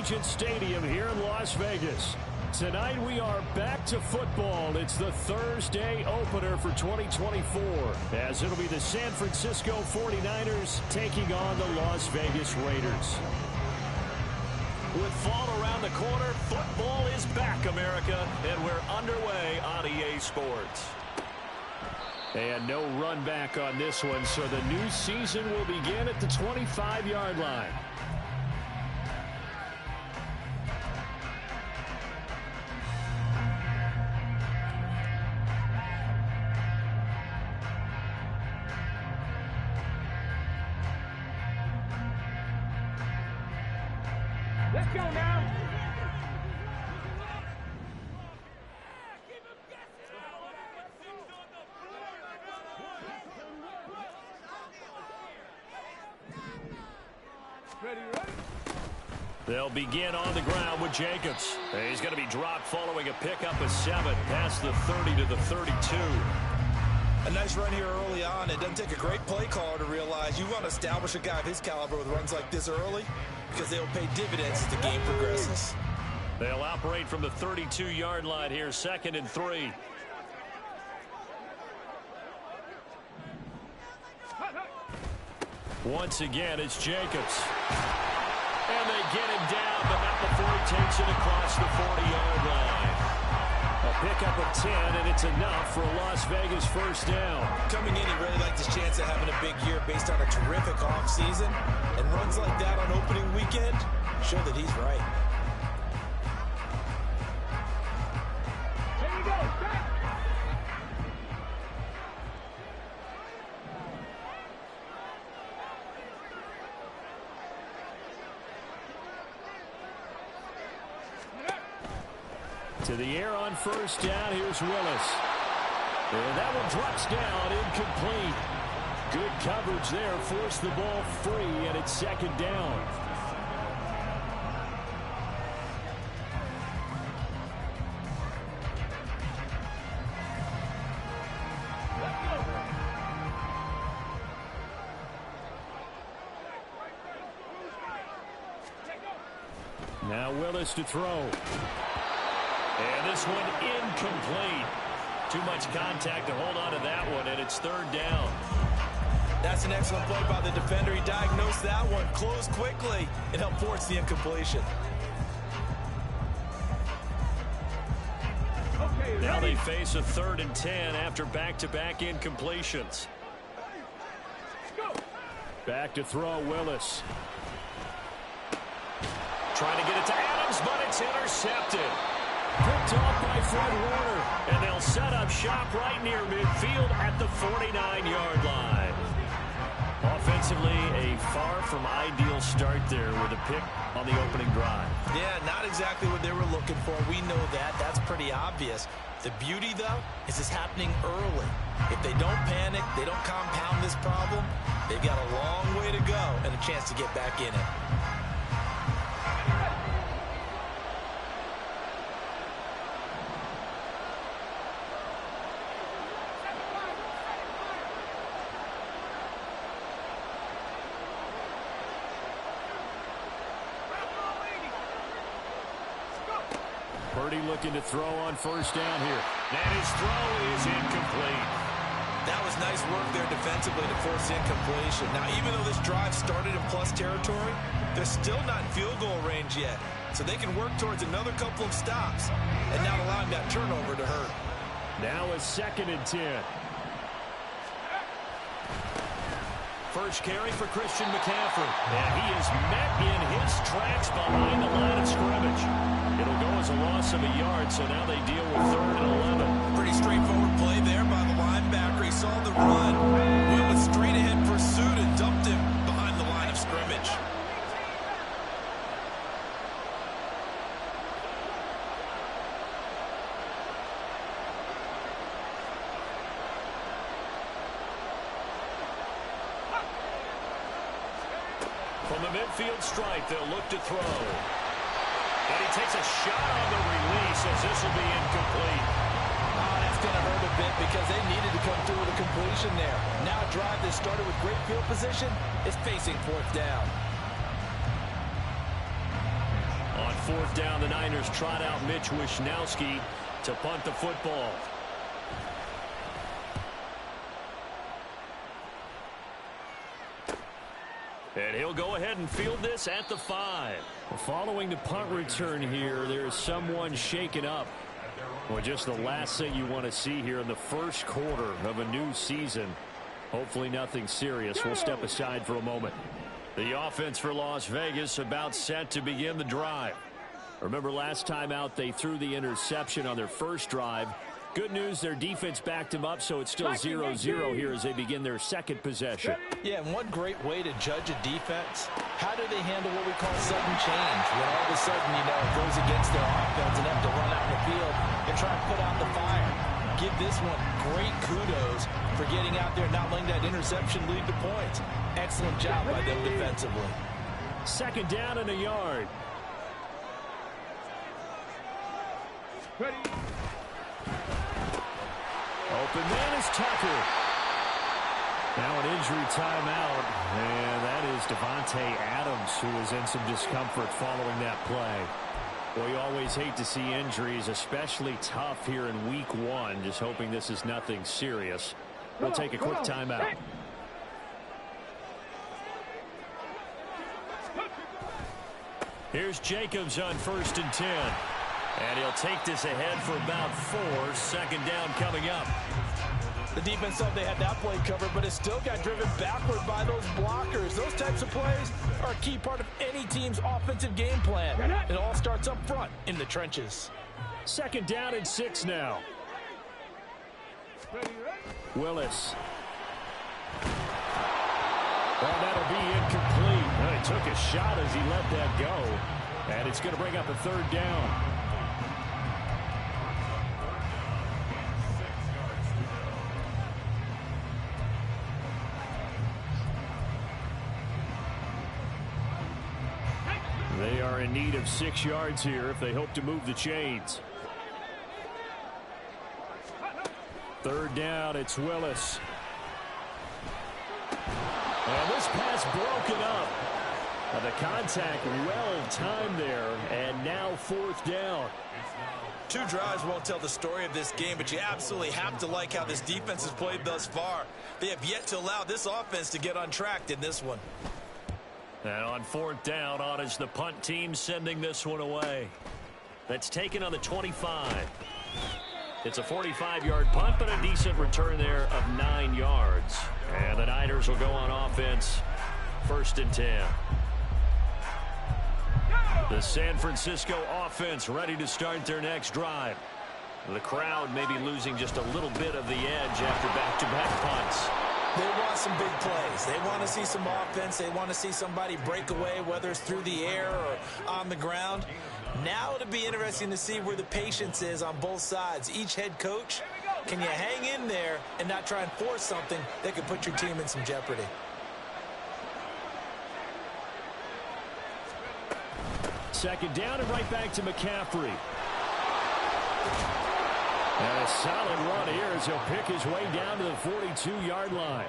Allegiant Stadium here in Las Vegas. Tonight we are back to football. It's the Thursday opener for 2024, as it'll be the San Francisco 49ers taking on the Las Vegas Raiders. With fall around the corner, football is back, America, and we're underway on EA Sports. And no run back on this one, so the new season will begin at the 25-yard line. Let's go now. Ready. They'll begin on the ground with Jacobs. He's going to be dropped following a pickup of 7 past the 30 to the 32. A nice run here early on. It doesn't take a great play caller to realize you want to establish a guy of his caliber with runs like this early, because they'll pay dividends as the game progresses. They'll operate from the 32-yard line here, 2nd and 3. Once again, it's Jacobs. And they get him down, but not before he takes it across the 40-yard line. A pickup of 10, and it's enough for a Las Vegas first down. Coming in, he really liked his chance of having a big year based on a terrific offseason. And runs like that on opening weekend show that he's right. Here we go. Back. To the air on first down, here's Willis. And that one drops down, incomplete. Good coverage there, forced the ball free, and it's 2nd down. Now Willis to throw. And this one incomplete. Too much contact to hold on to that one, and it's 3rd down. That's an excellent play by the defender. He diagnosed that one, closed quickly, and helped force the incompletion. Okay, now they face a 3rd and 10 after back-to-back incompletions. Go. Back to throw, Willis. Trying to get it to Adams, but it's intercepted. Picked off by Fred Warner, and they'll set up shop right near midfield at the 49-yard line. Offensively, a far from ideal start there with a pick on the opening drive. Yeah, not exactly what they were looking for. We know that. That's pretty obvious. The beauty, though, is this happening early. If they don't panic, they don't compound this problem, they've got a long way to go and a chance to get back in it. Purdy looking to throw on first down here. And his throw is incomplete. That was nice work there defensively to force incompletion. Now, even though this drive started in plus territory, they're still not in field goal range yet. So they can work towards another couple of stops and not allowing that turnover to hurt. Now a 2nd and 10. First carry for Christian McCaffrey. And he is met in his tracks behind the line of scrimmage. It'll go as a loss of a yard, so now they deal with 3rd and 11. Pretty straightforward play there by the linebacker. He saw the run, went with straight-ahead pursuit, and dumped him behind the line of scrimmage. From the midfield stripe, they'll look to throw. And he takes a shot on the release as this will be incomplete. Oh, that's going to hurt a bit because they needed to come through with a completion there. Now a drive that started with great field position is facing 4th down. fourth down, the Niners trot out Mitch Wishnowski to punt the football. And he'll go ahead and field this at the 5. Following the punt return here, there is someone shaken up. Well, just the last thing you want to see here in the first quarter of a new season. Hopefully nothing serious. We'll step aside for a moment. The offense for Las Vegas about set to begin the drive. Remember last time out they threw the interception on their first drive. Good news, their defense backed them up, so it's still 0-0 here as they begin their second possession. Yeah, and one great way to judge a defense, how do they handle what we call sudden change? When all of a sudden, you know, it goes against their offense and have to run out in the field and try and put out the fire. Give this one great kudos for getting out there and not letting that interception lead to points. Excellent job by them defensively. Second down and a yard. Ready. Open man is Tucker. Now an injury timeout, and that is Devontae Adams, who is in some discomfort following that play. Well, you always hate to see injuries, especially tough here in week 1. Just hoping this is nothing serious. We'll take a quick timeout. Here's Jacobs on 1st and 10. And he'll take this ahead for about 4. Second down coming up. The defense thought they had that play covered, but it still got driven backward by those blockers. Those types of plays are a key part of any team's offensive game plan. It all starts up front in the trenches. Second down and 6 now. Willis. Well, that'll be incomplete. Well, he took a shot as he let that go. And it's going to bring up a third down. They are in need of 6 yards here if they hope to move the chains. Third down, it's Willis. And this pass broken up. The contact well timed there, and now 4th down. 2 drives won't tell the story of this game, but you absolutely have to like how this defense has played thus far. They have yet to allow this offense to get untracked in this one. And on 4th down, on is the punt team sending this one away. That's taken on the 25. It's a 45-yard punt, but a decent return there of 9 yards. And the Niners will go on offense, 1st and 10. The San Francisco offense ready to start their next drive. The crowd may be losing just a little bit of the edge after back-to-back punts. They want some big plays. They want to see some offense. They want to see somebody break away, whether it's through the air or on the ground. Now it'll be interesting to see where the patience is on both sides. Each head coach, can you hang in there and not try and force something that could put your team in some jeopardy? Second down and right back to McCaffrey. And a solid run here as he'll pick his way down to the 42-yard line.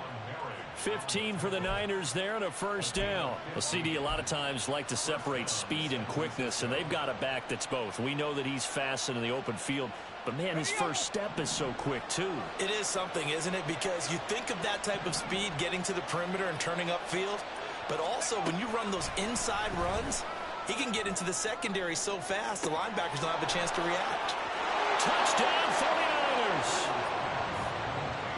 15 for the Niners there and a 1st down. Well, CD a lot of times like to separate speed and quickness, and they've got a back that's both. We know that he's fast in the open field, but, man, his first step is so quick, too. It is something, isn't it? Because you think of that type of speed getting to the perimeter and turning upfield, but also when you run those inside runs, he can get into the secondary so fast the linebackers don't have a chance to react. Touchdown 49ers.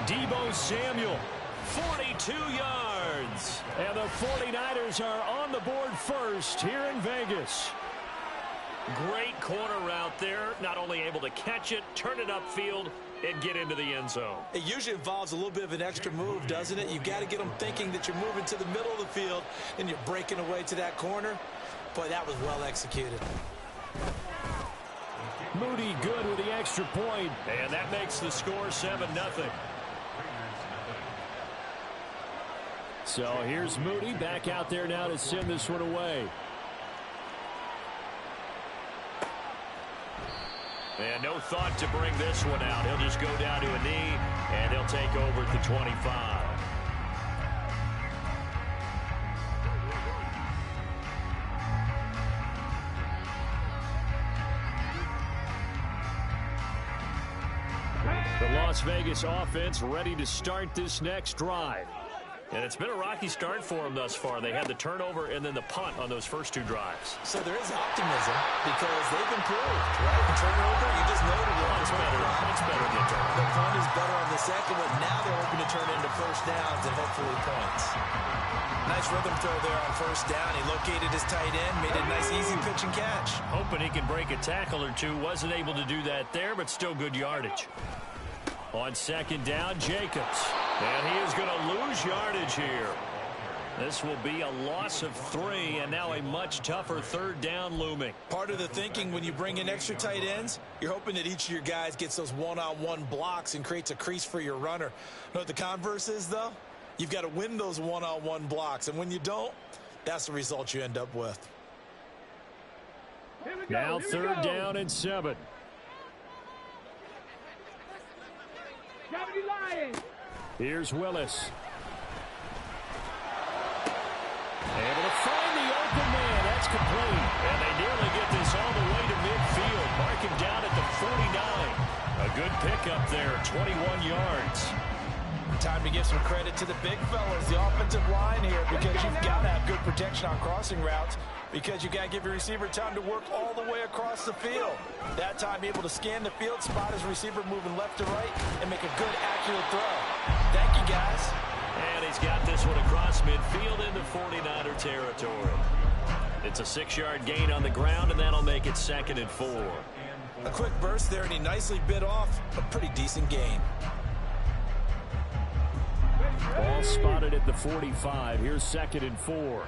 Deebo Samuel, 42 yards. And the 49ers are on the board first here in Vegas. Great corner route there. Not only able to catch it, turn it upfield, and get into the end zone. It usually involves a little bit of an extra move, doesn't it? You've got to get them thinking that you're moving to the middle of the field and you're breaking away to that corner. Boy, that was well executed. Moody good with the extra point, and that makes the score 7-0. So here's Moody back out there now to send this one away. And no thought to bring this one out. He'll just go down to a knee, and he'll take over at the 25. The Las Vegas offense ready to start this next drive. And it's been a rocky start for them thus far. They had the turnover and then the punt on those first two drives. So there is optimism because they've improved, right? The turnover, you just noted it. It's better. It's better than the turnover. The punt is better on the second one. Now they're hoping to turn into first downs and hopefully points. Nice rhythm throw there on first down. He located his tight end, made it a nice easy pitch and catch. Hoping he can break a tackle or two. Wasn't able to do that there, but still good yardage. On second down, Jacobs. And he is going to lose yardage here. This will be a loss of 3, and now a much tougher third down looming. Part of the thinking when you bring in extra tight ends, you're hoping that each of your guys gets those one-on-one blocks and creates a crease for your runner. You know what the converse is, though? You've got to win those one-on-one blocks, and when you don't, that's the result you end up with. Now third down and 7. Here's Willis. Able to find the open man. That's complete. And they nearly get this all the way to midfield. Mark him down at the 49. A good pickup there, 21 yards. Time to give some credit to the big fellas, the offensive line here, because you've got to have good protection on crossing routes, because you got to give your receiver time to work all the way across the field. That time, be able to scan the field, spot his receiver moving left to right, and make a good, accurate throw. Thank you, guys. And he's got this one across midfield into 49er territory. It's a 6-yard gain on the ground, and that'll make it 2nd and 4. A quick burst there, and he nicely bit off a pretty decent gain. Ball spotted at the 45. Here's 2nd and 4.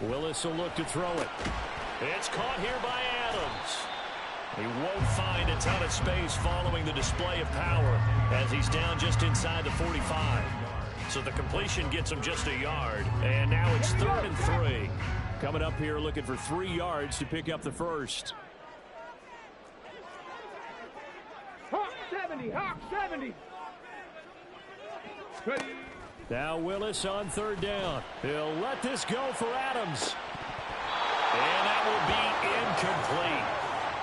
Willis will look to throw it. It's caught here by Adams. He won't find a ton of space following the display of power as he's down just inside the 45. So the completion gets him just a yard. And now it's 3rd and 3. Coming up here looking for 3 yards to pick up the first. Hawk 70, Hawk 70. Now Willis on 3rd down. He'll let this go for Adams. And that will be incomplete.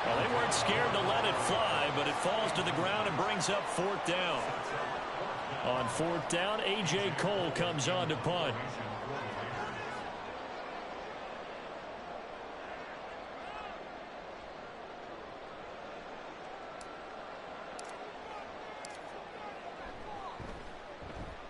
Well, they weren't scared to let it fly, but it falls to the ground and brings up 4th down. On 4th down, A.J. Cole comes on to punt.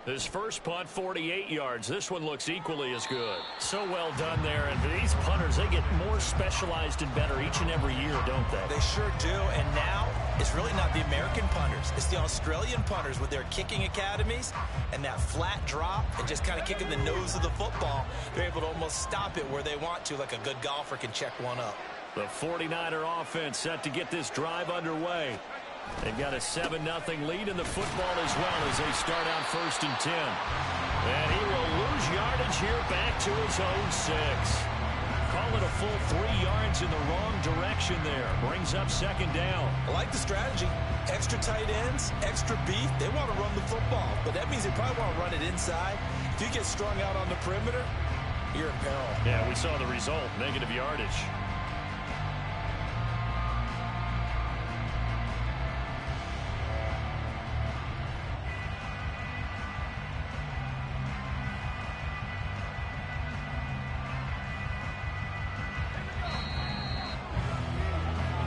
His first punt, 48 yards. This one looks equally as good. So well done there. And these punters, they get more specialized and better each and every year, don't they? They sure do. And now it's really not the American punters. It's the Australian punters with their kicking academies and that flat drop and just kind of kicking the nose of the football. They're able to almost stop it where they want to, like a good golfer can check one up. The 49er offense set to get this drive underway. They've got a 7-0 lead in the football as well as they start out 1st and 10. And he will lose yardage here back to his own 6. Call it a full 3 yards in the wrong direction there. Brings up 2nd down. I like the strategy. Extra tight ends, extra beef. They want to run the football, but that means they probably want to run it inside. If you get strung out on the perimeter, you're in peril. Yeah, we saw the result, negative yardage.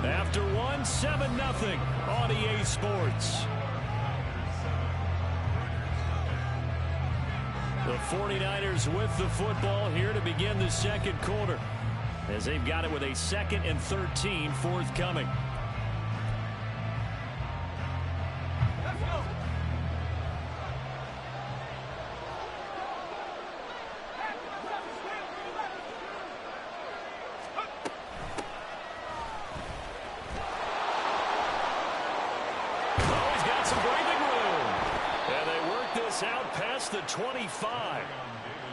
After 7-0 on EA Sports. The 49ers with the football here to begin the 2nd quarter, as they've got it with a 2nd and 13 forthcoming. Out past the 25.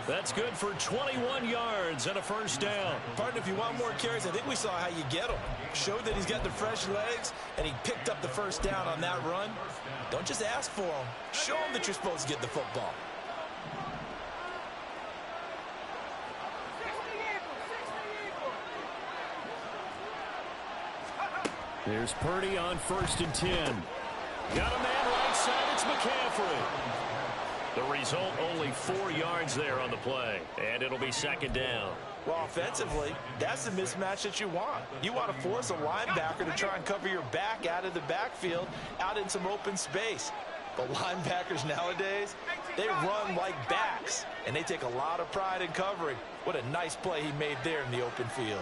That's good for 21 yards and a 1st down. Partner, if you want more carries, I think we saw how you get them. Showed that he's got the fresh legs, and he picked up the 1st down on that run. Don't just ask for them. Show them that you're supposed to get the football. Here's Purdy on 1st and 10. Got a man right side. It's McCaffrey. The result, only 4 yards there on the play. And it'll be 2nd down. Well, offensively, that's the mismatch that you want. You want to force a linebacker to try and cover your back out of the backfield, out in some open space. But linebackers nowadays, they run like backs, and they take a lot of pride in covering. What a nice play he made there in the open field.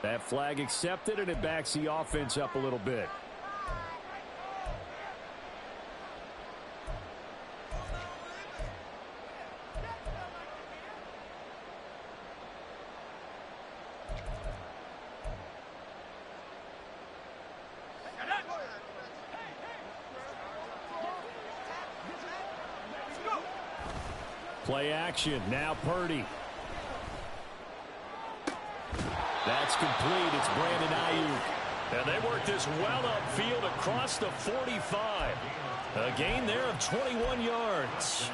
That flag accepted, and it backs the offense up a little bit. Play action. Now Purdy. That's complete. It's Brandon Ayuk. And they work this well upfield across the 45. A gain there of 21 yards.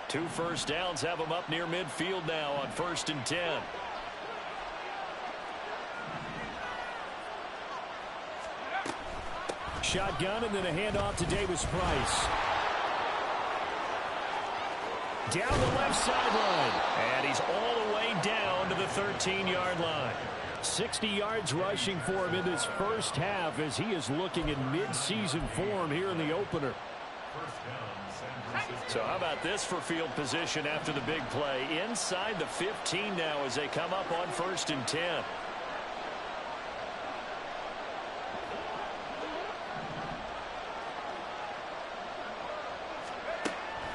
Two first downs have them up near midfield now on 1st and 10. Shotgun, and then a handoff to Davis Price. Down the left sideline. And he's all the way down to the 13-yard line. 60 yards rushing for him in this first half as he is looking in mid-season form here in the opener. So how about this for field position after the big play? Inside the 15 now as they come up on 1st and 10.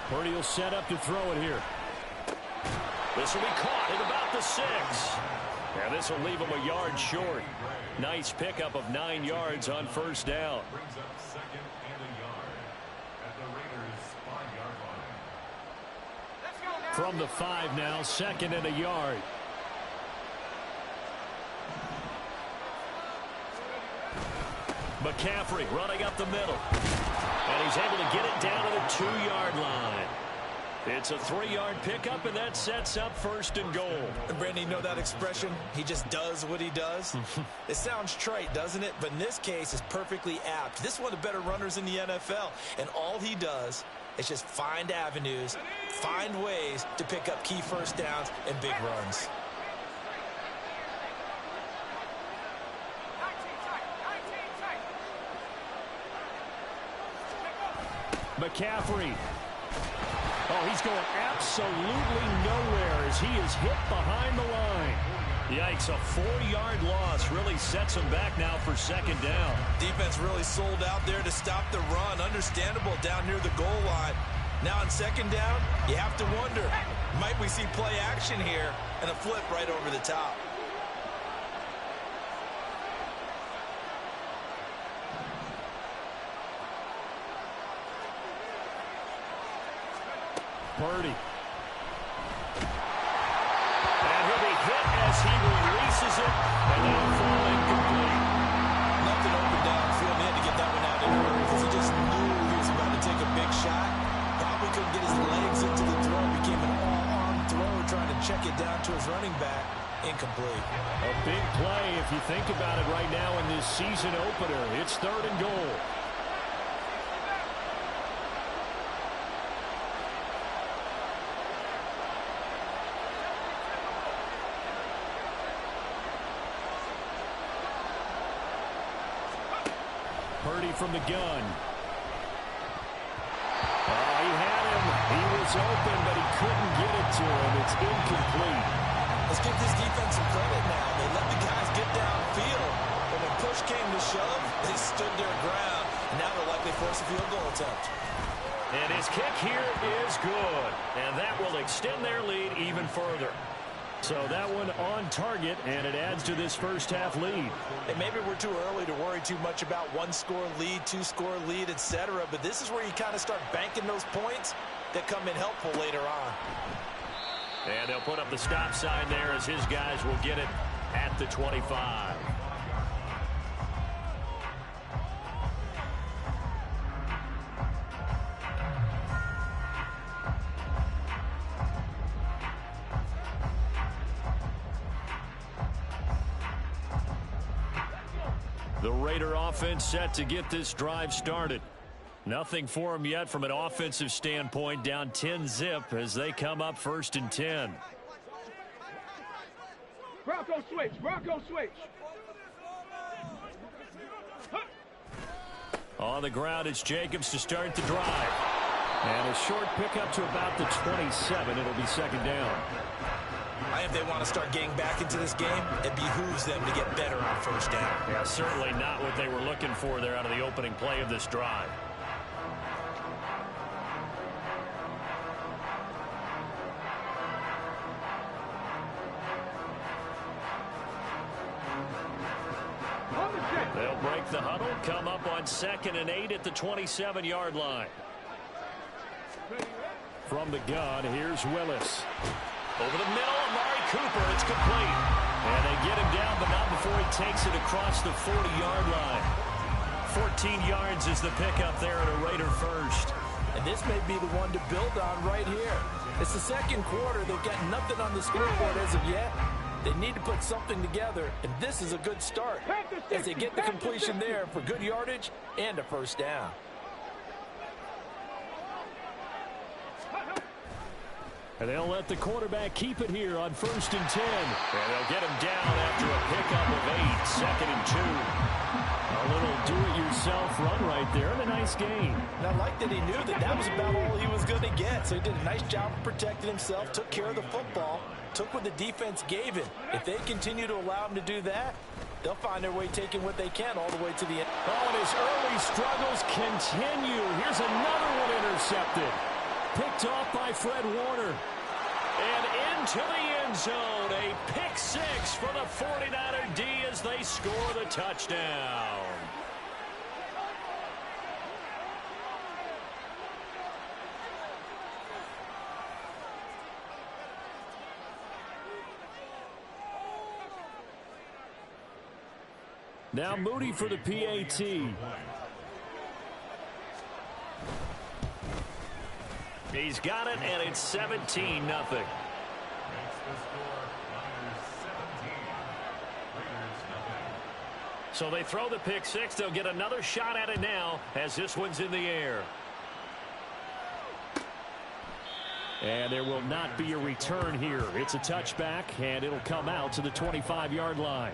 Purdy will set up to throw it here. This will be caught at about the 6. And this will leave him a yard short. Nice pickup of 9 yards on 1st down. Brings up 2nd and a yard at the Raiders' 5-yard line. From the 5 now, 2nd and a yard. McCaffrey running up the middle. And he's able to get it down to the 2-yard line. It's a 3-yard pickup, and that sets up 1st and goal. And Brandon, you know that expression? He just does what he does? It sounds trite, doesn't it? But in this case, it's perfectly apt. This is one of the better runners in the NFL. And all he does is just find avenues, find ways to pick up key first downs and big runs. McCaffrey. Oh, he's going absolutely nowhere as he is hit behind the line. Yikes, a 4-yard loss really sets him back now for 2nd down. Defense really sold out there to stop the run. Understandable down near the goal line. Now on 2nd down, you have to wonder, might we see play action here and a flip right over the top? Purdy. And he'll be hit as he releases it, and that'll fall incomplete. Nothing open downfield. He had to get that one out in a hurry because he just knew he was about to take a big shot. Probably couldn't get his legs into the throw. Became an all-arm throw, trying to check it down to his running back. Incomplete. A big play if you think about it right now in this season opener. It's 3rd and goal. Purdy from the gun. Oh, he had him. He was open, but he couldn't get it to him. It's incomplete. Let's give this defense some credit now. They let the guys get downfield. But when push came to shove, they stood their ground. And now they'll likely force a field goal attempt. And his kick here is good. And that will extend their lead even further. So that one on target, and it adds to this first half lead. And maybe we're too early to worry too much about 1-score lead, 2-score lead, etc. But this is where you kind of start banking those points that come in helpful later on. And they'll put up the stop sign there as his guys will get it at the 25. The Raider offense set to get this drive started. Nothing for them yet from an offensive standpoint, down 10-zip as they come up 1st and 10. Bronco switch, Bronco switch. On the ground, it's Jacobs to start the drive. And a short pickup to about the 27. It'll be 2nd down. If they want to start getting back into this game, it behooves them to get better on 1st down. Yeah, certainly not what they were looking for there out of the opening play of this drive. They'll break the huddle, come up on 2nd and 8 at the 27-yard line. From the gun, here's Willis. Over the middle, Amari Cooper, it's complete. And they get him down, but not before he takes it across the 40-yard line. 14 yards is the pickup there at a Raider first. And this may be the one to build on right here. It's the 2nd quarter. They've got nothing on the scoreboard as of yet. They need to put something together, and this is a good start as they get the completion there for good yardage and a 1st down. And they'll let the quarterback keep it here on 1st and 10. And they'll get him down after a pickup of 8, 2nd and 2. A little do-it-yourself run right there and a nice gain. And I like that he knew that that was about all he was going to get. So he did a nice job of protecting himself, took care of the football, took what the defense gave him. If they continue to allow him to do that, they'll find their way taking what they can all the way to the end. Oh, and his early struggles continue. Here's another one intercepted. Picked off by Fred Warner. And into the end zone. A pick 6 for the 49er D as they score the touchdown. Now Moody for the PAT. He's got it, and it's 17-0. So they throw the pick 6. They'll get another shot at it now as this one's in the air. And there will not be a return here. It's a touchback, and it'll come out to the 25-yard line.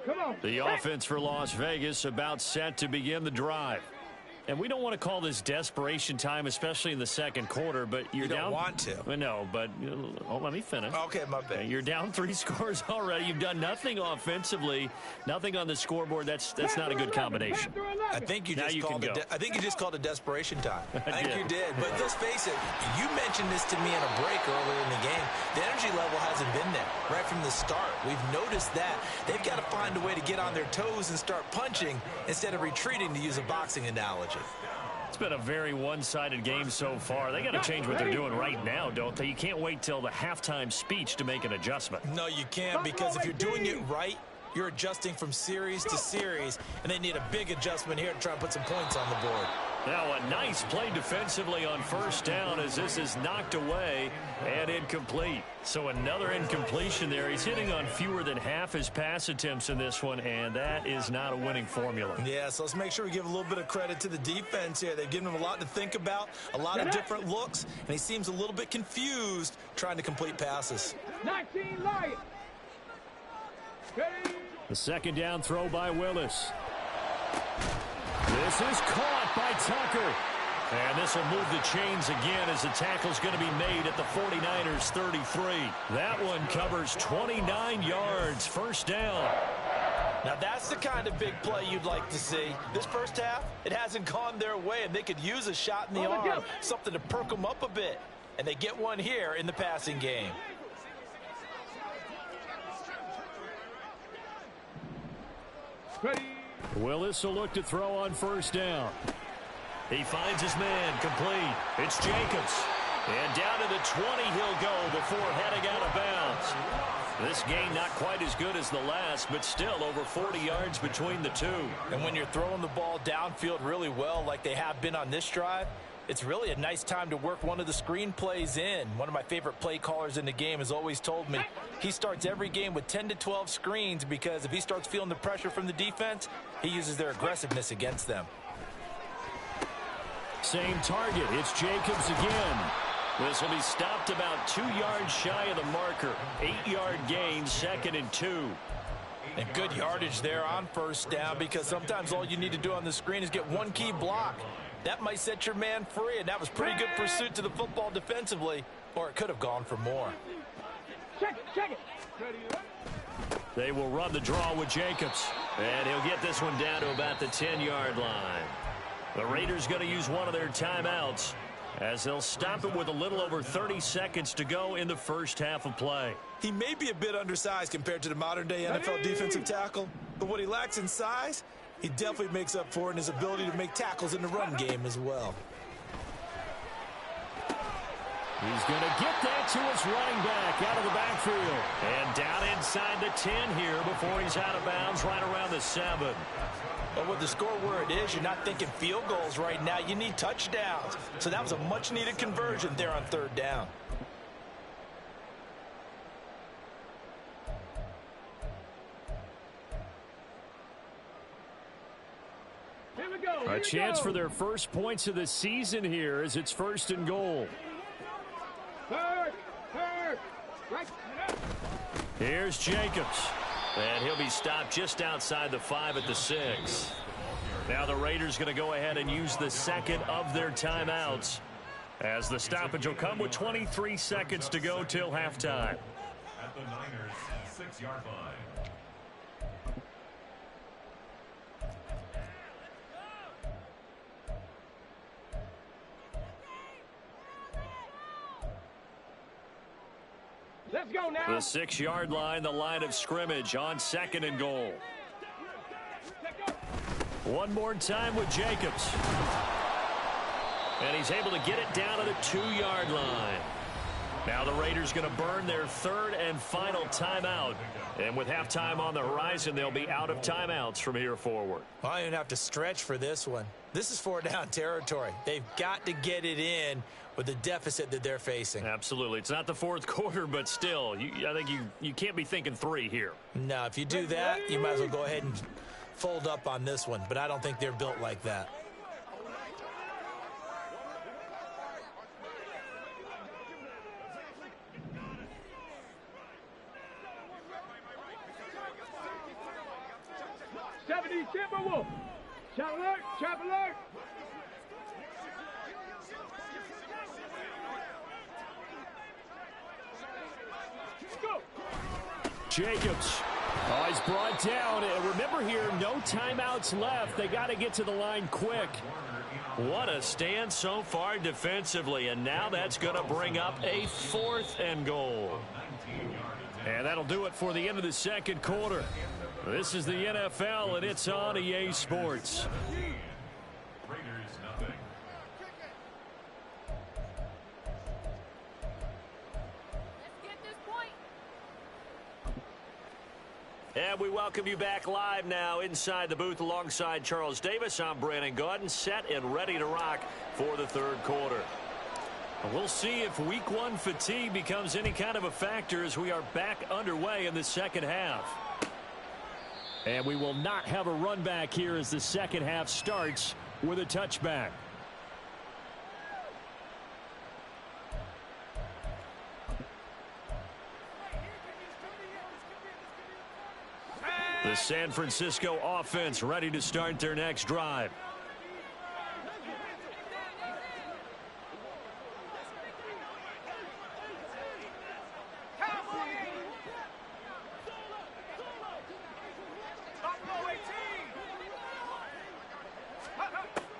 Come on. The offense for Las Vegas about set to begin the drive. And we don't want to call this desperation time, especially in the 2nd quarter, but you're you don't down. Want to. No, but let me finish. Okay, my bad. You're down 3 scores already. You've done nothing offensively, nothing on the scoreboard. That's not a good combination. I think you just called it desperation time. I think you did. But let's face it, you mentioned this to me in a break earlier in the game. The energy level hasn't been there right from the start. We've noticed that. They've got to find a way to get on their toes and start punching instead of retreating, to use a boxing analogy. It's been a very one-sided game so far. They got to change what they're doing right now, don't they? You can't wait till the halftime speech to make an adjustment. No, you can't, because if you're doing it right, you're adjusting from series to series, and they need a big adjustment here to try and put some points on the board. Now a nice play defensively on 1st down as this is knocked away and incomplete. So another incompletion there. He's hitting on fewer than half his pass attempts in this one, and that is not a winning formula. Yeah, so let's make sure we give a little bit of credit to the defense here. They've given him a lot to think about, a lot of different looks, and he seems a little bit confused trying to complete passes. 19 Lions. The 2nd down throw by Willis. This is caught by Tucker. And this will move the chains again as the tackle's going to be made at the 49ers 33. That one covers 29 yards. 1st down. Now that's the kind of big play you'd like to see. This first half, it hasn't gone their way, and they could use a shot in the arm, something to perk them up a bit. And they get one here in the passing game. Ready. Well, this will look to throw on first down. He finds his man complete. It's Jacobs. And down to the 20 he'll go before heading out of bounds. This gain not quite as good as the last, but still over 40 yards between the two. And when you're throwing the ball downfield really well like they have been on this drive, it's really a nice time to work one of the screen plays in. One of my favorite play callers in the game has always told me he starts every game with 10 to 12 screens because if he starts feeling the pressure from the defense, he uses their aggressiveness against them. Same target. It's Jacobs again. This will be stopped about 2 yards shy of the marker. 8-yard gain, 2nd and 2. And good yardage there on first down because sometimes all you need to do on the screen is get one key block. That might set your man free, and that was pretty good pursuit to the football defensively, or it could have gone for more. Check it. Ready. They will run the draw with Jacobs. And he'll get this one down to about the 10-yard line. The Raiders going to use one of their timeouts as they'll stop it with a little over 30 seconds to go in the first half of play. He may be a bit undersized compared to the modern-day NFL defensive tackle, but what he lacks in size, he definitely makes up for it in his ability to make tackles in the run game as well. He's going to get that to his running back out of the backfield. And down inside the 10 here before he's out of bounds right around the 7. But with the score where it is, you're not thinking field goals right now. You need touchdowns. So that was a much-needed conversion there on third down. Here we go. A chance for their first points of the season here as it's 1st and goal. Third. Right. Here's Jacobs. And he'll be stopped just outside the 5 at the 6. Now the Raiders going to go ahead and use the second of their timeouts as the stoppage will come with 23 seconds to go till halftime. At the Niners' 6-yard line. Let's go now. The 6-yard line, the line of scrimmage on 2nd and goal. One more time with Jacobs. And he's able to get it down to the 2-yard line. Now the Raiders going to burn their 3rd and final timeout. And with halftime on the horizon, they'll be out of timeouts from here forward. Well, you don't have to stretch for this one. This is 4-down territory. They've got to get it in with the deficit that they're facing. Absolutely. It's not the 4th quarter, but still, I think you can't be thinking 3 here. No, if you do that, you might as well go ahead and fold up on this one. But I don't think they're built like that. Timberwolf. Trap alert. Go. Jacobs. Oh, he's brought down. And remember here, no timeouts left. They got to get to the line quick. What a stand so far defensively. And now that's going to bring up a 4th and goal. And that'll do it for the end of the 2nd quarter. This is the NFL, and it's on EA Sports. Raiders nothing. Let's get this point. And we welcome you back live now inside the booth alongside Charles Davis. I'm Brandon Gaudin, set and ready to rock for the 3rd quarter. We'll see if week 1 fatigue becomes any kind of a factor as we are back underway in the 2nd half. And we will not have a run back here as the 2nd half starts with a touchback. The San Francisco offense ready to start their next drive.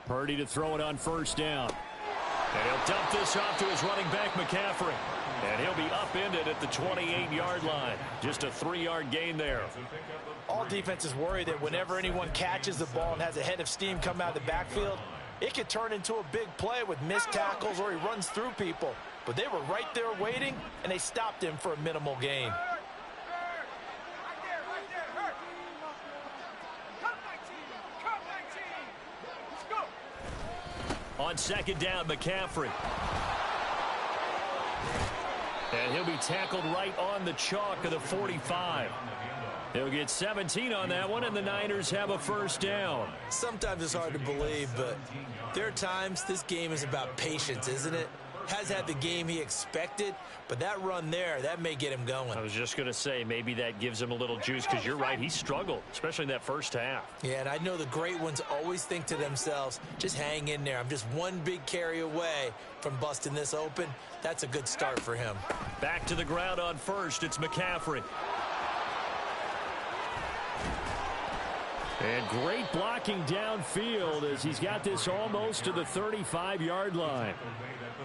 Purdy to throw it on 1st down. And he'll dump this off to his running back, McCaffrey. And he'll be upended at the 28-yard line. Just a 3-yard gain there. All defenses worry that whenever anyone catches the ball and has a head of steam come out of the backfield, it could turn into a big play with missed tackles or he runs through people. But they were right there waiting, and they stopped him for a minimal gain. On second down, McCaffrey. And he'll be tackled right on the chalk of the 45. He'll get 17 on that one, and the Niners have a first down. Sometimes it's hard to believe, but there are times this game is about patience, isn't it? Has had the game he expected, but that run there, that may get him going. I was just going to say, maybe that gives him a little juice, because you're right, he struggled, especially in that first half. Yeah, and I know the great ones always think to themselves, just hang in there. I'm just one big carry away from busting this open. That's a good start for him. Back to the ground on first, it's McCaffrey. And great blocking downfield as he's got this almost to the 35-yard line.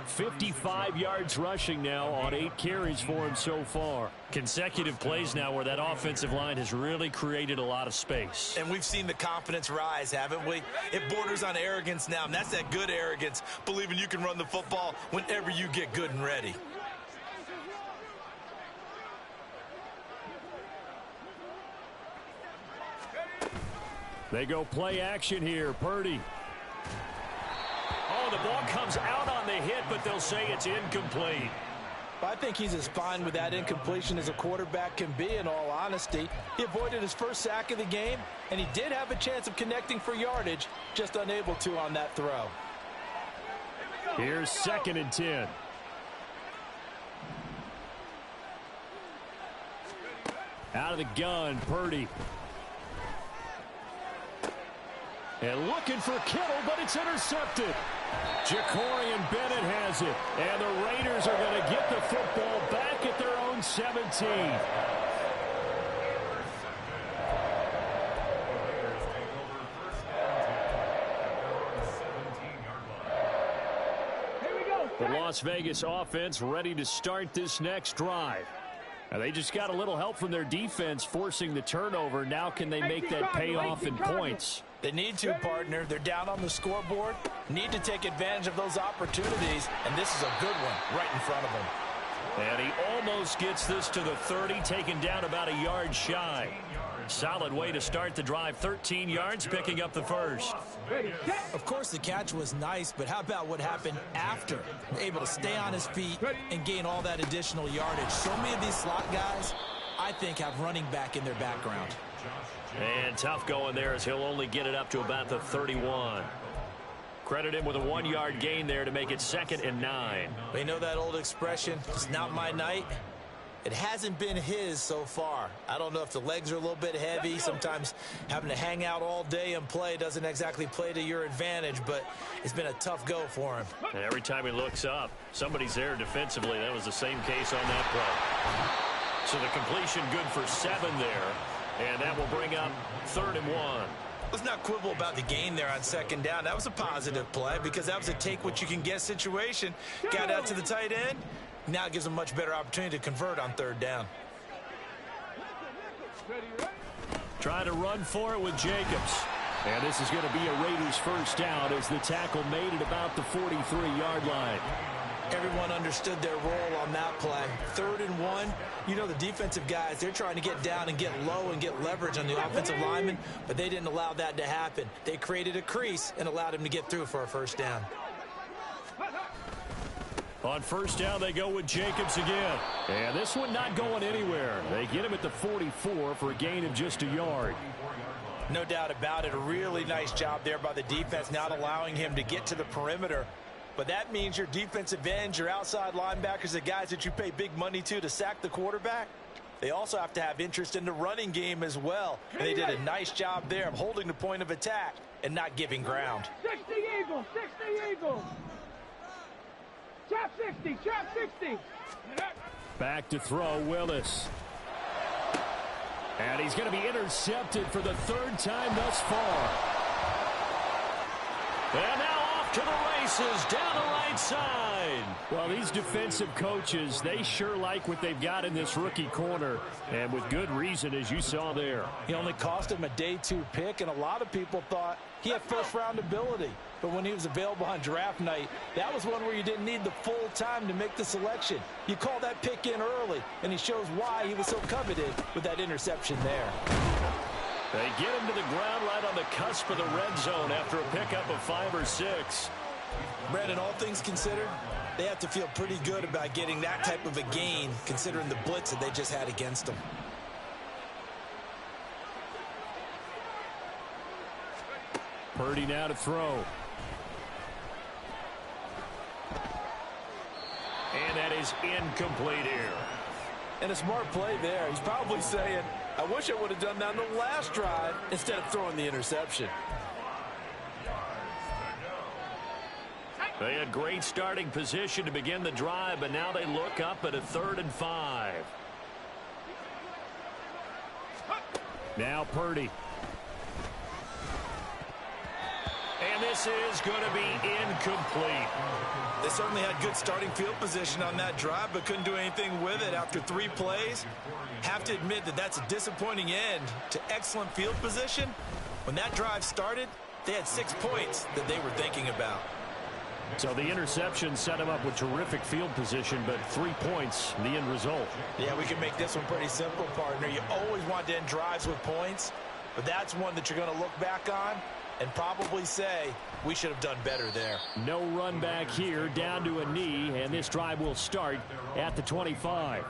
55 yards rushing now on 8 carries for him so far. Consecutive plays now where that offensive line has really created a lot of space. And we've seen the confidence rise, haven't we? It borders on arrogance now, and that's that good arrogance, believing you can run the football whenever you get good and ready. They go play action here. Purdy. Oh, the ball comes out on the hit, but they'll say it's incomplete. I think he's as fine with that incompletion as a quarterback can be, in all honesty. He avoided his first sack of the game, and he did have a chance of connecting for yardage, just unable to on that throw. Here's 2nd and 10. Out of the gun, Purdy. And looking for Kittle, but it's intercepted. Jacorian Bennett has it. And the Raiders are going to get the football back at their own 17. The Las Vegas offense ready to start this next drive. Now they just got a little help from their defense forcing the turnover. Now can they make that pay off in points? They need to, partner. They're down on the scoreboard. Need to take advantage of those opportunities, and this is a good one right in front of them. And he almost gets this to the 30, taken down about a yard shy. Solid way to start the drive. 13 yards, picking up the first. Of course, the catch was nice, but how about what happened after? Able to stay on his feet and gain all that additional yardage. So many of these slot guys, I think, have running back in their background. And tough going there as he'll only get it up to about the 31. Credit him with a 1-yard gain there to make it 2nd and 9. You know that old expression, it's not my night? It hasn't been his so far. I don't know if the legs are a little bit heavy. Sometimes having to hang out all day and play doesn't exactly play to your advantage, but it's been a tough go for him. And every time he looks up, somebody's there defensively. That was the same case on that play. So the completion good for 7 there, and that will bring up 3rd and 1. Let's not quibble about the gain there on 2nd down. That was a positive play because that was a take-what-you-can-get situation. Got out to the tight end. Now it gives them a much better opportunity to convert on 3rd down. Trying to run for it with Jacobs. And this is going to be a Raiders first down as the tackle made at about the 43-yard line. Everyone understood their role on that play. 3rd and 1. You know the defensive guys, they're trying to get down and get low and get leverage on the offensive lineman, but they didn't allow that to happen. They created a crease and allowed him to get through for a first down. On 1st down, they go with Jacobs again. And this one not going anywhere. They get him at the 44 for a gain of just a yard. No doubt about it. A really nice job there by the defense, not allowing him to get to the perimeter. But that means your defensive ends, your outside linebackers, the guys that you pay big money to sack the quarterback, they also have to have interest in the running game as well. And they did a nice job there of holding the point of attack and not giving ground. 60 Eagles, 60 Eagles. Chop 60, chop 60. Back to throw, Willis. And he's going to be intercepted for the 3rd time thus far. And now off to the races down the right side. Well, these defensive coaches, they sure like what they've got in this rookie corner, and with good reason, as you saw there. He only cost him a day 2 pick, and a lot of people thought he had first-round ability. But when he was available on draft night, that was one where you didn't need the full time to make the selection. You call that pick in early, and he shows why he was so coveted with that interception there. They get him to the ground right on the cusp of the red zone after a pickup of 5 or 6. Brandon, all things considered, they have to feel pretty good about getting that type of a gain, considering the blitz that they just had against them. Purdy now to throw. And that is incomplete here. And a smart play there. He's probably saying, I wish I would have done that on the last drive instead of throwing the interception. They had great starting position to begin the drive, but now they look up at a 3rd and 5. Now Purdy. And this is going to be incomplete. They certainly had good starting field position on that drive, but couldn't do anything with it after 3 plays. Have to admit that that's a disappointing end to excellent field position. When that drive started, they had 6 points that they were thinking about. So the interception set him up with terrific field position, but 3 points, the end result. Yeah, we can make this one pretty simple, partner. You always want to end drives with points, but that's one that you're going to look back on and probably say, we should have done better there. No run back here, down to a knee, and this drive will start at the 25.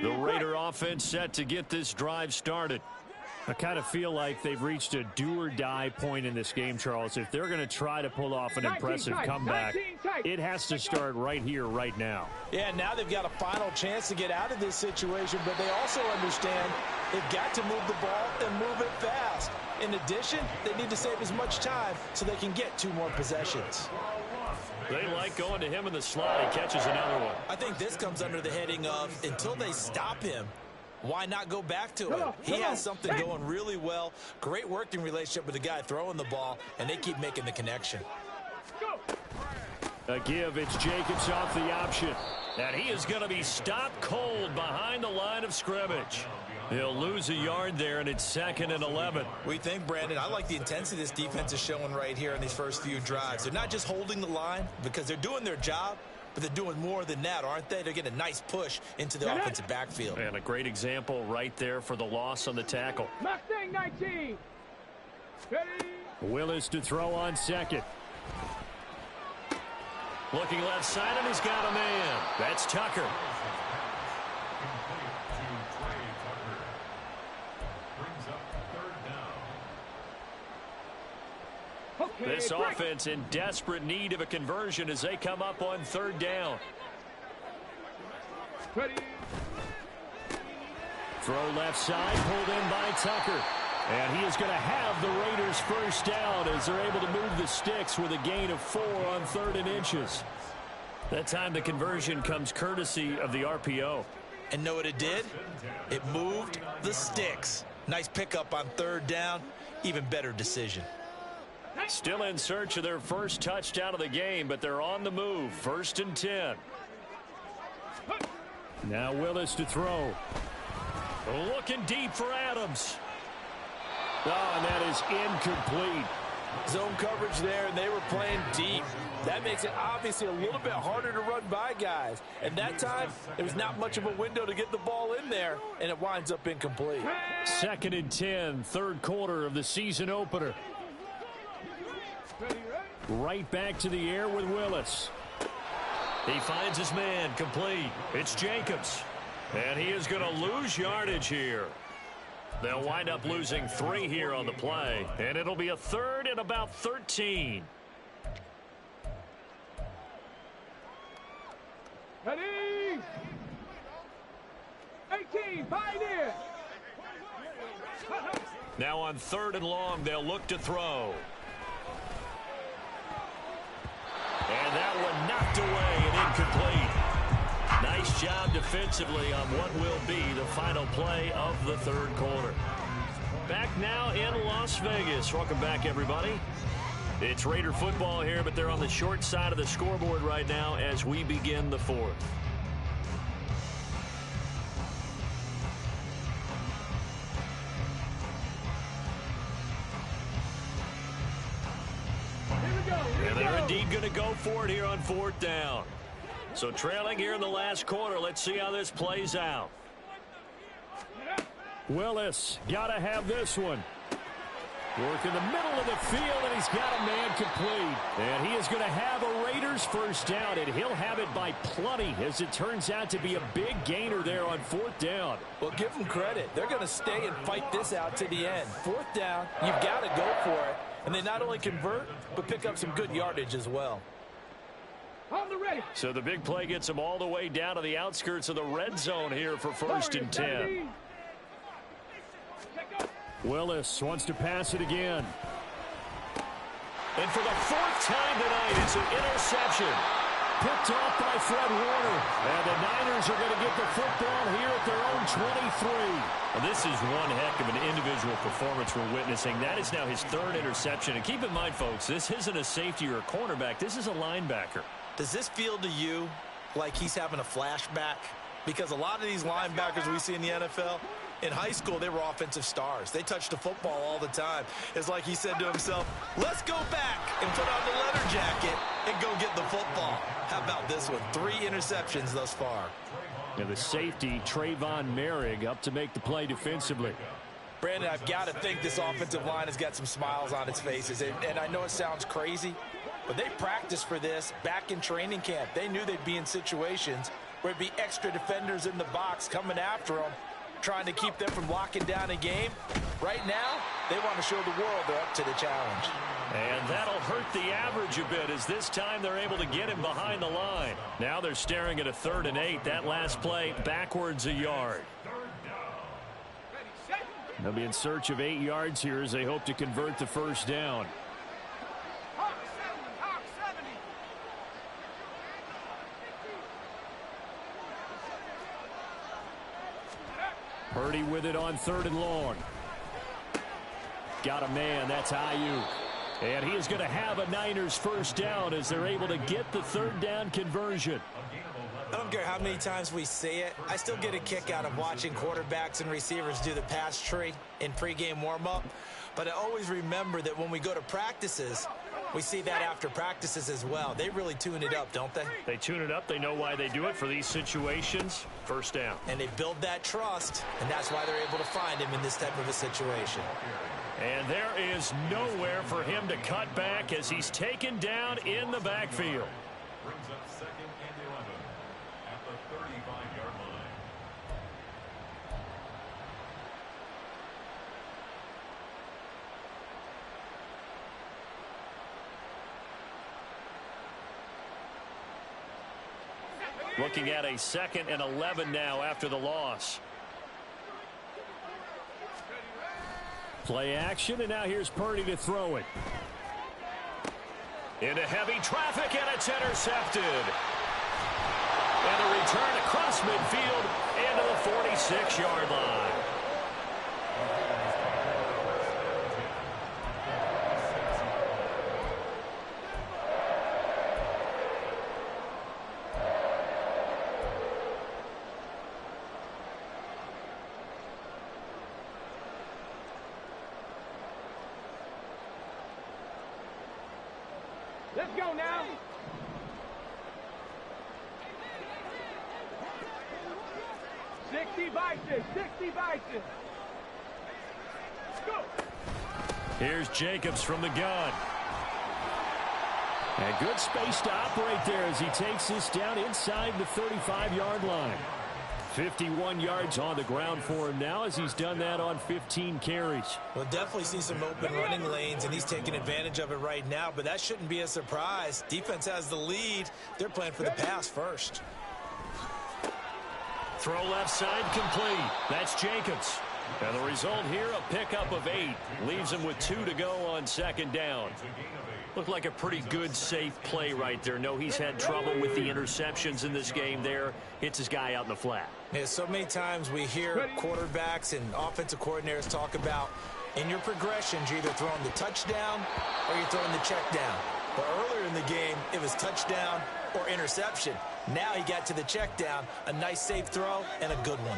The Raider offense set to get this drive started. I kind of feel like they've reached a do-or-die point in this game, Charles. If they're going to try to pull off an impressive comeback, it has to start right here, right now. Yeah, now they've got a final chance to get out of this situation, but they also understand they've got to move the ball and move it fast. In addition, they need to save as much time so they can get 2 more possessions. They like going to him in the slot. He catches another one. I think this comes under the heading of, until they stop him, why not go back to him? He has something going really well. Great working relationship with the guy throwing the ball, and they keep making the connection. A give. It's Jacobs off the option. And he is going to be stopped cold behind the line of scrimmage. He'll lose a yard there, and it's 2nd and 11. We think, Brandon, I like the intensity this defense is showing right here in these first few drives. They're not just holding the line because they're doing their job, but they're doing more than that, aren't they? They're getting a nice push into the offensive backfield. And a great example right there for the loss on the tackle. Mustang 19. Ready. Willis to throw on 2nd. Looking left side, and he's got a man. That's Tucker. This offense in desperate need of a conversion as they come up on 3rd down. Ready. Throw left side, pulled in by Tucker. And he is going to have the Raiders first down as they're able to move the sticks with a gain of 4 on 3rd and inches. That time the conversion comes courtesy of the RPO. And know what it did? It moved the sticks. Nice pickup on 3rd down. Even better decision. Still in search of their first touchdown of the game, but they're on the move. 1st and 10. Now Willis to throw. Looking deep for Adams. Oh, and that is incomplete. Zone coverage there, and they were playing deep. That makes it obviously a little bit harder to run by guys. And that time, there was not much of a window to get the ball in there, and it winds up incomplete. 2nd and 10, 3rd quarter of the season opener. Right back to the air with Willis. He finds his man, complete. It's Jacobs. And he is going to lose yardage here. They'll wind up losing 3 here on the play, and it'll be a third and about 13. Ready? 18, Pioneer. Now on 3rd and long, they'll look to throw. And that one knocked away and incomplete. Nice job defensively on what will be the final play of the 3rd quarter. Back now in Las Vegas. Welcome back, everybody. It's Raider football here, but they're on the short side of the scoreboard right now as we begin the 4th. And they're indeed going to go for it here on 4th down. So trailing here in the last quarter. Let's see how this plays out. Willis got to have this one. Work in the middle of the field, and he's got a man complete. And he is going to have a Raiders first down, and he'll have it by plenty, as it turns out to be a big gainer there on 4th down. Well, give them credit. They're going to stay and fight this out to the end. 4th down, you've got to go for it. And they not only convert, but pick up some good yardage as well. On the ready. So the big play gets them all the way down to the outskirts of the red zone here for 1st and 10. Willis wants to pass it again. And for the 4th time tonight, it's an interception. Picked off by Fred Warner. And the Niners are going to get the football here at their own 23. Well, this is one heck of an individual performance we're witnessing. That is now his 3rd interception. And keep in mind, folks, this isn't a safety or a cornerback. This is a linebacker. Does this feel to you like he's having a flashback? Because a lot of these linebackers we see in the NFL, in high school, they were offensive stars. They touched the football all the time. It's like he said to himself, let's go back and put on the leather jacket and go get the football. How about this one? 3 interceptions thus far. And the safety, Trayvon Merrick, up to make the play defensively. Brandon, I've got to think this offensive line has got some smiles on its faces. And I know it sounds crazy, but they practiced for this back in training camp. They knew they'd be in situations where it'd be extra defenders in the box coming after them, trying to keep them from locking down a game. Right now, they want to show the world they're up to the challenge. And that'll hurt the average a bit, as this time they're able to get him behind the line. Now they're staring at a 3rd and 8. That last play backwards a yard. They'll be in search of 8 yards here as they hope to convert the first down. Purdy with it on 3rd and long. Got a man. That's Ayuk. And he is going to have a Niners first down as they're able to get the 3rd down conversion. I don't care how many times we see it. I still get a kick out of watching quarterbacks and receivers do the pass tree in pregame warm-up. But I always remember that when we go to practices, we see that after practices as well. They really tune it up, don't they? They tune it up. They know why they do it for these situations. First down. And they build that trust, and that's why they're able to find him in this type of a situation. And there is nowhere for him to cut back as he's taken down in the backfield. Brings up 2nd and 11 at the 35-yard line. Looking at a 2nd and 11 now after the loss. Play action, and now here's Purdy to throw it. Into heavy traffic, and it's intercepted. And a return across midfield into the 46-yard line. Let's go now. Go. Here's Jacobs from the gun. And good space to operate there as he takes this down inside the 35-yard line. 51 yards on the ground for him now as he's done that on 15 carries. We'll definitely see some open running lanes, and he's taking advantage of it right now, but that shouldn't be a surprise. Defense has the lead. They're playing for the pass first. Throw left side complete. That's Jacobs. And the result here, a pickup of 8. Leaves him with 2 to go on second down. Looked like a pretty good, safe play right there. No, he's had trouble with the interceptions in this game there. Hits his guy out in the flat. Yeah, so many times we hear quarterbacks and offensive coordinators talk about in your progressions, you're either throwing the touchdown or you're throwing the check down. But earlier in the game, it was touchdown or interception. Now he got to the check down, a nice safe throw, and a good one.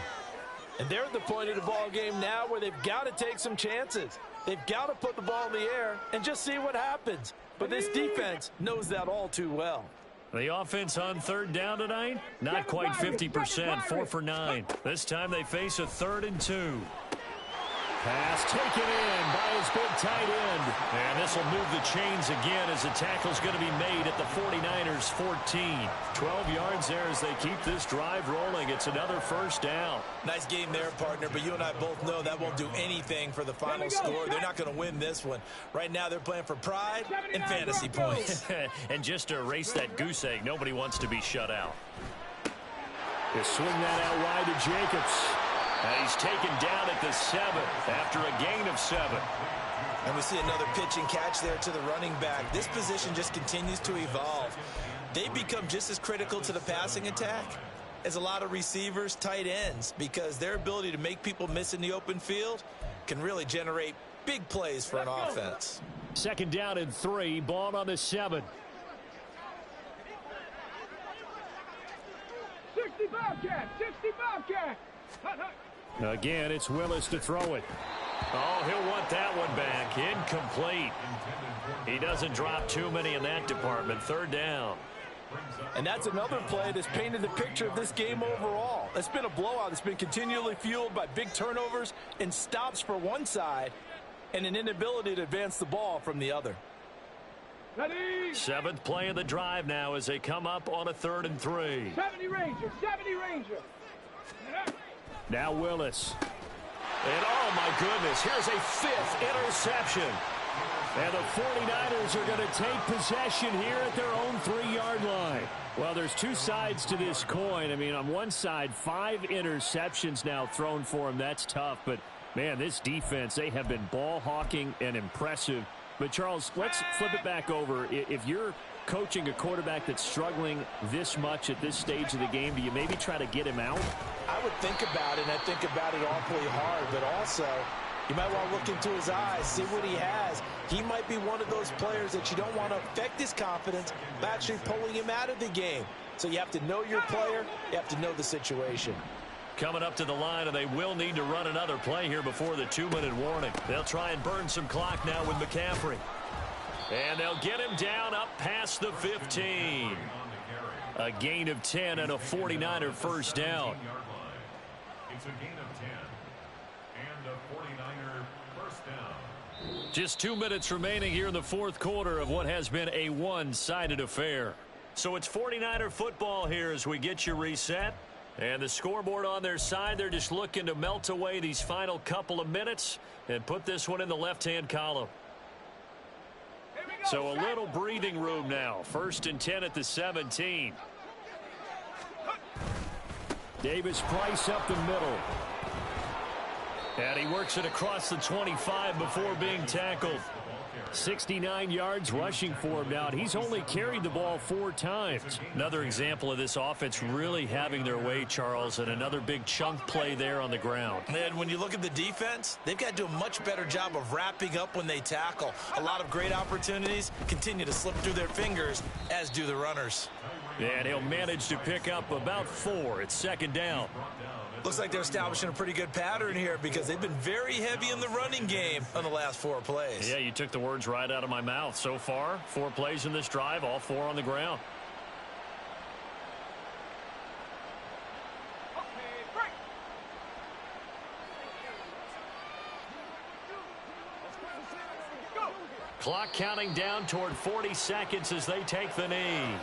And they're at the point of the ball game now where they've got to take some chances. They've got to put the ball in the air and just see what happens. But this defense knows that all too well. The offense on third down tonight, not quite 50%, 4 for 9. This time they face a 3rd and 2. Pass taken in by his big tight end. And this will move the chains again as the tackle's going to be made at the 49ers 14. 12 yards there as they keep this drive rolling. It's another first down. Nice game there, partner, but you and I both know that won't do anything for the final score. They're not going to win this one. Right now they're playing for pride and fantasy points. And just to erase that goose egg, nobody wants to be shut out. They swing that out wide to Jacobs. And he's taken down at the 7 after a gain of 7. And we see another pitch and catch there to the running back. This position just continues to evolve. They become just as critical to the passing attack as a lot of receivers, tight ends, because their ability to make people miss in the open field can really generate big plays for an offense. 2nd down and 3, ball on the 7. 60 Bobcat, 60 Bobcat. Again, it's Willis to throw it. Oh, he'll want that one back. Incomplete. He doesn't drop too many in that department. 3rd down. And that's another play that's painted the picture of this game overall. It's been a blowout. It's been continually fueled by big turnovers and stops for one side and an inability to advance the ball from the other. Ready? 7th play of the drive now as they come up on a 3rd and 3. 70 Ranger, 70 Ranger. Now Willis. And oh my goodness, here's a 5th interception. And the 49ers are going to take possession here at their own 3-yard line. Well, there's 2 sides to this coin. I mean, on one side, 5 interceptions now thrown for him. That's tough. But, man, this defense, they have been ball hawking and impressive. But, Charles, let's flip it back over. If you're coaching a quarterback that's struggling this much at this stage of the game, do you maybe try to get him out? I would think about it, and I think about it awfully hard, but also you might want to look into his eyes, see what he has. He might be one of those players that you don't want to affect his confidence by actually pulling him out of the game. So you have to know your player, you have to know the situation. Coming up to the line, and they will need to run another play here before the 2-minute warning. They'll try and burn some clock now with McCaffrey. And they'll get him down up past the 15. A gain of 10 and a 49er first down. It's a gain of 10 and a 49er first down. Just 2 minutes remaining here in the 4th quarter of what has been a one-sided affair. So it's 49er football here as we get you reset. And the scoreboard on their side, they're just looking to melt away these final couple of minutes and put this one in the left-hand column. So a little breathing room now. 1st and 10 at the 17. Davis Price up the middle. And he works it across the 25 before being tackled. 69 yards rushing for him now. And he's only carried the ball 4 times. Another example of this offense really having their way, Charles, and another big chunk play there on the ground. And when you look at the defense, they've got to do a much better job of wrapping up when they tackle. A lot of great opportunities continue to slip through their fingers, as do the runners. And he'll manage to pick up about 4. It's 2nd down. Looks like they're establishing a pretty good pattern here because they've been very heavy in the running game on the last 4 plays. Yeah, you took the words right out of my mouth. So far, 4 plays in this drive, all 4 on the ground. Clock counting down toward 40 seconds as they take the knee.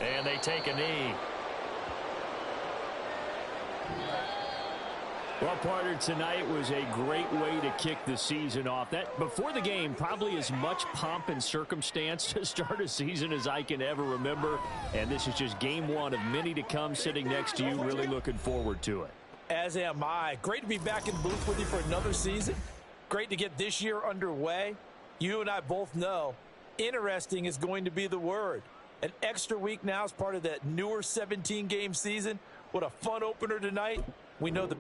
And they take a knee. Well, partner, tonight was a great way to kick the season off. That before the game, probably as much pomp and circumstance to start a season as I can ever remember. And this is just game one of many to come sitting next to you. Really looking forward to it. As am I. Great to be back in the booth with you for another season. Great to get this year underway. You and I both know interesting is going to be the word. An extra week now as part of that newer 17-game season. What a fun opener tonight. We know the